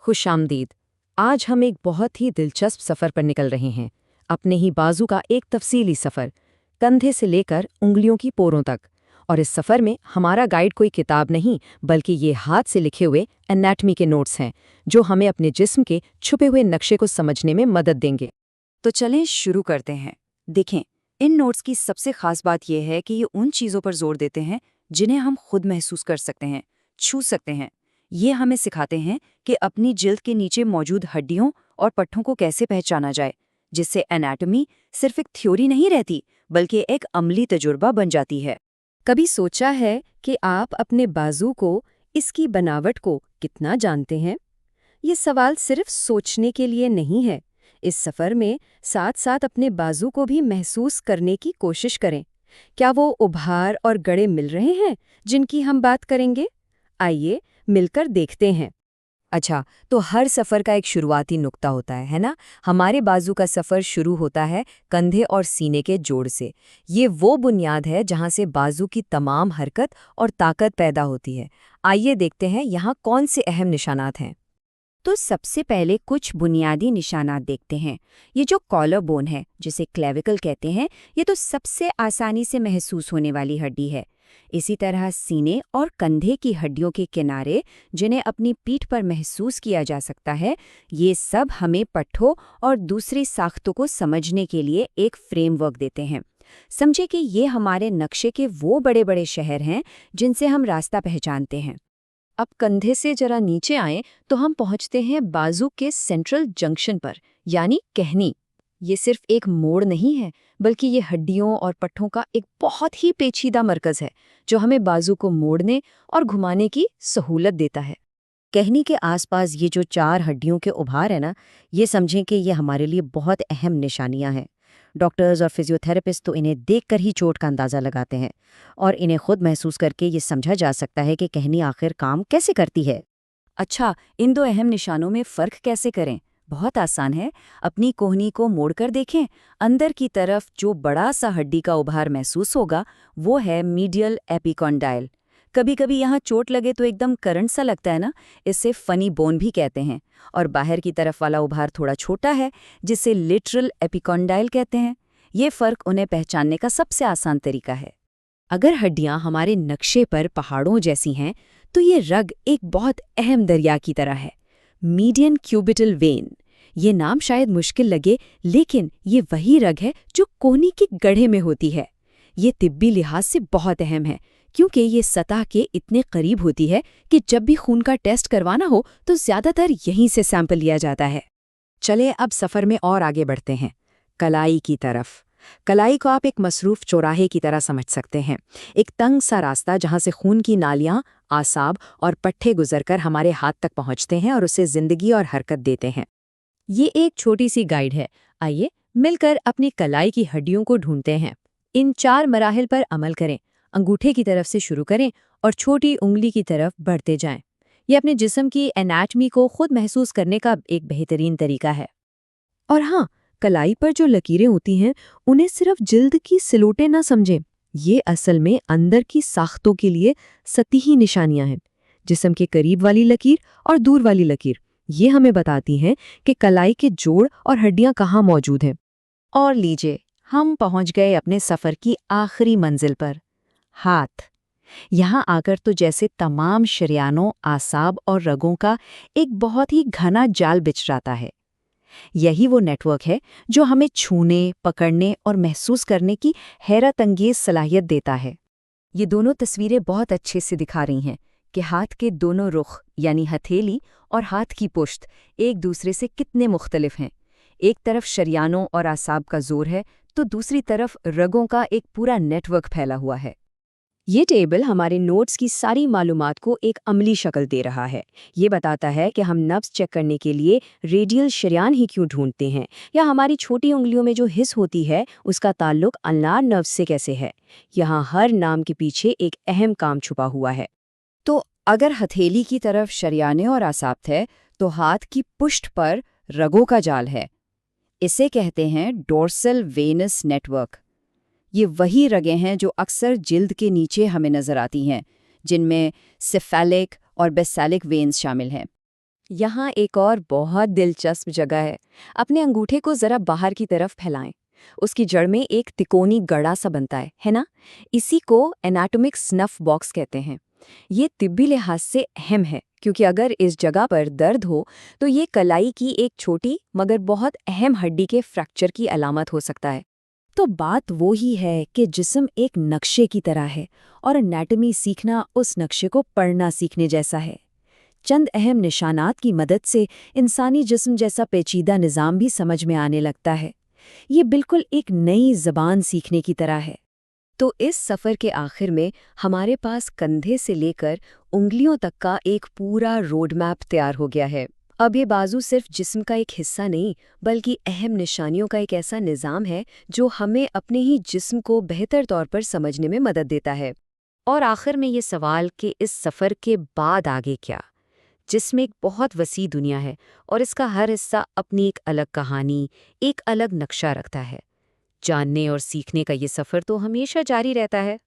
खुशामदीद। आज हम एक बहुत ही दिलचस्प सफ़र पर निकल रहे हैं। अपने ही बाजू का एक तफसीली सफ़र, कंधे से लेकर उंगलियों की पोरों तक। और इस सफ़र में हमारा गाइड कोई किताब नहीं, बल्कि ये हाथ से लिखे हुए एनाटमी के नोट्स हैं, जो हमें अपने जिस्म के छुपे हुए नक्शे को समझने में मदद देंगे। तो चलें शुरू करते हैं। देखें, इन नोट्स की सबसे खास बात यह है कि ये उन चीज़ों पर जोर देते हैं जिन्हें हम खुद महसूस कर सकते हैं, छू सकते हैं। ये हमें सिखाते हैं कि अपनी जिल्द के नीचे मौजूद हड्डियों और पट्ठों को कैसे पहचाना जाए, जिससे एनाटॉमी सिर्फ एक थ्योरी नहीं रहती, बल्कि एक अमली तजुर्बा बन जाती है। कभी सोचा है कि आप अपने बाजू को, इसकी बनावट को कितना जानते हैं? ये सवाल सिर्फ सोचने के लिए नहीं है। इस सफ़र में साथ साथ अपने बाजू को भी महसूस करने की कोशिश करें। क्या वो उभार और गड़े मिल रहे हैं जिनकी हम बात करेंगे? आइए मिलकर देखते हैं। अच्छा, तो हर सफ़र का एक शुरुआती नुक्ता होता है ना? हमारे बाजू का सफ़र शुरू होता है कंधे और सीने के जोड़ से। ये वो बुनियाद है जहाँ से बाजू की तमाम हरकत और ताकत पैदा होती है। आइए देखते हैं यहाँ कौन से अहम निशानात हैं। तो सबसे पहले कुछ बुनियादी निशानात देखते हैं। ये जो कॉलर बोन है, जिसे क्लेविकल कहते हैं, ये तो सबसे आसानी से महसूस होने वाली हड्डी है। इसी तरह सीने और कंधे की हड्डियों के किनारे, जिन्हें अपनी पीठ पर महसूस किया जा सकता है, ये सब हमें पट्ठों और दूसरी साख्तों को समझने के लिए एक फ्रेमवर्क देते हैं। समझे कि ये हमारे नक्शे के वो बड़े बड़े शहर हैं जिनसे हम रास्ता पहचानते हैं। अब कंधे से जरा नीचे आएं तो हम पहुंचते हैं बाजू के सेंट्रल जंक्शन पर, यानी कहनी। ये सिर्फ एक मोड़ नहीं है, बल्कि ये हड्डियों और पट्ठों का एक बहुत ही पेचीदा मरकज है, जो हमें बाजू को मोड़ने और घुमाने की सहूलत देता है। कहनी के आसपास ये जो 4 हड्डियों के उभार है ना, ये समझें कि ये हमारे लिए बहुत अहम निशानियां हैं। डॉक्टर्स और फिजियोथेरेपिस्ट तो इन्हें देखकर ही चोट का अंदाज़ा लगाते हैं, और इन्हें खुद महसूस करके ये समझा जा सकता है कि कहनी आखिर काम कैसे करती है। अच्छा, इन दो अहम निशानों में फ़र्क कैसे करें? बहुत आसान है। अपनी कोहनी को मोड़कर देखें। अंदर की तरफ जो बड़ा सा हड्डी का उभार महसूस होगा, वो है मीडियल एपिकॉन्डाइल। कभी कभी यहाँ चोट लगे तो एकदम करंट सा लगता है ना, इसे फनी बोन भी कहते हैं। और बाहर की तरफ वाला उभार थोड़ा छोटा है, जिसे लिटरल एपिकॉन्डाइल कहते हैं। ये फ़र्क उन्हें पहचानने का सबसे आसान तरीका है। अगर हड्डियां हमारे नक्शे पर पहाड़ों जैसी हैं, तो ये रग एक बहुत अहम दरिया की तरह है, मीडियन क्यूबिटल वेन। ये नाम शायद मुश्किल लगे, लेकिन ये वही रग है जो कोहनी के गड्ढे में होती है। ये तिब्बी लिहाज से बहुत अहम है, क्योंकि ये सतह के इतने करीब होती है कि जब भी खून का टेस्ट करवाना हो तो ज़्यादातर यहीं से सैंपल लिया जाता है। चले अब सफ़र में और आगे बढ़ते हैं, कलाई की तरफ। कलाई को आप एक मसरूफ चौराहे की तरह समझ सकते हैं, एक तंग सा रास्ता जहाँ से खून की नालियाँ, आसाब और पट्ठे गुजरकर हमारे हाथ तक पहुँचते हैं और उसे ज़िंदगी और हरकत देते हैं। ये एक छोटी सी गाइड है। आइए मिलकर अपनी कलाई की हड्डियों को ढूंढते हैं। इन 4 मराहिल पर अमल करें। अंगूठे की तरफ से शुरू करें और छोटी उंगली की तरफ बढ़ते जाएं। ये अपने जिस्म की एनाटमी को खुद महसूस करने का एक बेहतरीन तरीका है। और हाँ, कलाई पर जो लकीरें होती हैं, उन्हें सिर्फ जिल्द की सिलोटें ना समझें। ये असल में अंदर की साख्तों के लिए सतही निशानियां हैं। जिस्म के करीब वाली लकीर और दूर वाली लकीर, ये हमें बताती हैं कि कलाई के जोड़ और हड्डियां कहाँ मौजूद हैं। और लीजिए, हम पहुंच गए अपने सफ़र की आखिरी मंजिल पर, हाथ। यहाँ आकर तो जैसे तमाम शरियानों, आसाब और रगों का एक बहुत ही घना जाल बिछ जाता है। यही वो नेटवर्क है जो हमें छूने, पकड़ने और महसूस करने की हैरत अंगेज सलाहियत देता है। ये दोनों तस्वीरें बहुत अच्छे से दिखा रही हैं कि हाथ के दोनों रुख, यानी हथेली और हाथ की पुश्त, एक दूसरे से कितने मुख्तलिफ हैं। एक तरफ शरियानों और आसाब का जोर है, तो दूसरी तरफ रगों का एक पूरा नेटवर्क फैला हुआ है। ये टेबल हमारे नोट्स की सारी मालूमात को एक अमली शक्ल दे रहा है। ये बताता है कि हम नब्ज़ चेक करने के लिए रेडियल शरियान ही क्यों ढूंढते हैं, या हमारी छोटी उंगलियों में जो हिस्स होती है उसका ताल्लुक अल्नार नर्व से कैसे है। यहाँ हर नाम के पीछे एक अहम काम छुपा हुआ है। तो अगर हथेली की तरफ शरियाने और आसाब थे, तो हाथ की पुष्ट पर रगों का जाल है। इसे कहते हैं डोर्सल वेनस नेटवर्क। ये वही रगें हैं जो अक्सर जिल्द के नीचे हमें नजर आती हैं, जिनमें सिफेलिक और बेसालिक वेन्स शामिल हैं। यहाँ एक और बहुत दिलचस्प जगह है। अपने अंगूठे को जरा बाहर की तरफ फैलाएं। उसकी जड़ में एक तिकोनी गड़ा सा बनता है ना? इसी को एनाटॉमिक स्नफ बॉक्स कहते हैं। ये तिब्बी लिहाज से अहम है क्योंकि अगर इस जगह पर दर्द हो तो ये कलाई की एक छोटी मगर बहुत अहम हड्डी के फ्रैक्चर की अलामत हो सकता है। तो बात वो ही है कि जिस्म एक नक्शे की तरह है और एनाटॉमी सीखना उस नक्शे को पढ़ना सीखने जैसा है। चंद अहम निशानात की मदद से इंसानी जिस्म जैसा पेचीदा निज़ाम भी समझ में आने लगता है। ये बिल्कुल एक नई ज़बान सीखने की तरह है। तो इस सफ़र के आखिर में हमारे पास कंधे से लेकर उंगलियों तक का एक पूरा रोड मैप तैयार हो गया है। अब ये बाजू सिर्फ जिस्म का एक हिस्सा नहीं बल्कि अहम निशानियों का एक ऐसा निज़ाम है जो हमें अपने ही जिस्म को बेहतर तौर पर समझने में मदद देता है। और आखिर में ये सवाल कि इस सफ़र के बाद आगे क्या? जिसमें एक बहुत वसी दुनिया है और इसका हर हिस्सा अपनी एक अलग कहानी, एक अलग नक्शा रखता है। जानने और सीखने का ये सफ़र तो हमेशा जारी रहता है।